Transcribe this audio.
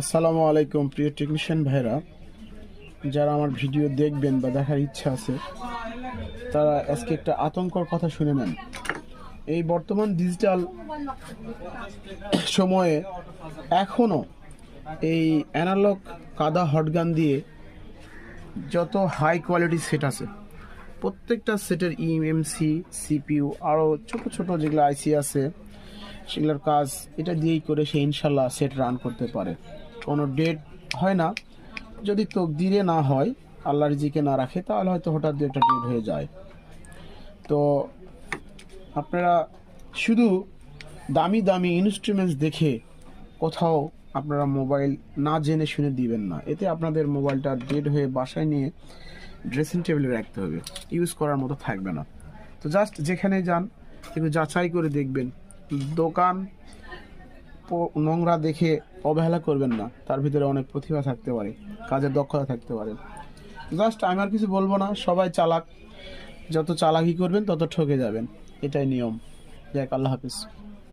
আসসালামু আলাইকুম প্রিয় টেকনিশিয়ান ভাইরা, যারা আমার ভিডিও দেখবেন বা দেখার ইচ্ছা আছে তারা আজকে একটা আতঙ্কর কথা শুনে নেন। এই বর্তমান ডিজিটাল সময়ে এখনও এই অ্যানালগ কাদা হটগান দিয়ে যত হাই কোয়ালিটি সেট আছে, প্রত্যেকটা সেটের ইএমসি সিপিইউ আরও ছোট ছোট যেগুলো আইসি আছে সেগুলোর কাজ এটা দিয়েই করে সে ইনশাল্লাহ সেট রান করতে পারে। কোনো ডেট হয় না, যদি তকদিরে না হয়, আল্লাহর রিজিকে না রাখে, তাহলে হয়তো হঠাৎ দু একটা ডেট হয়ে যায়। তো আপনারা শুধু দামি দামি ইনস্ট্রুমেন্টস দেখে কোথাও আপনারা মোবাইল না জেনে শুনে দিবেন না, এতে আপনাদের মোবাইলটা ডেড হয়ে বাসায় নিয়ে ড্রেসিং টেবিলে রাখতে হবে, ইউজ করার মতো থাকবে না। তো জাস্ট যেখানে যান একটু যাচাই করে দেখবেন। দোকান নোংরা দেখে অবহেলা করবেন না, তার ভিতরে অনেক প্রতিভা থাকতে পারে, কাজের দক্ষতা থাকতে পারে। জাস্ট আমি আর কিছু বলবো না, সবাই চালাক, যত চালাকি করবেন তত ঠকে যাবেন, এটাই নিয়ম। যাক, আল্লাহ হাফিজ।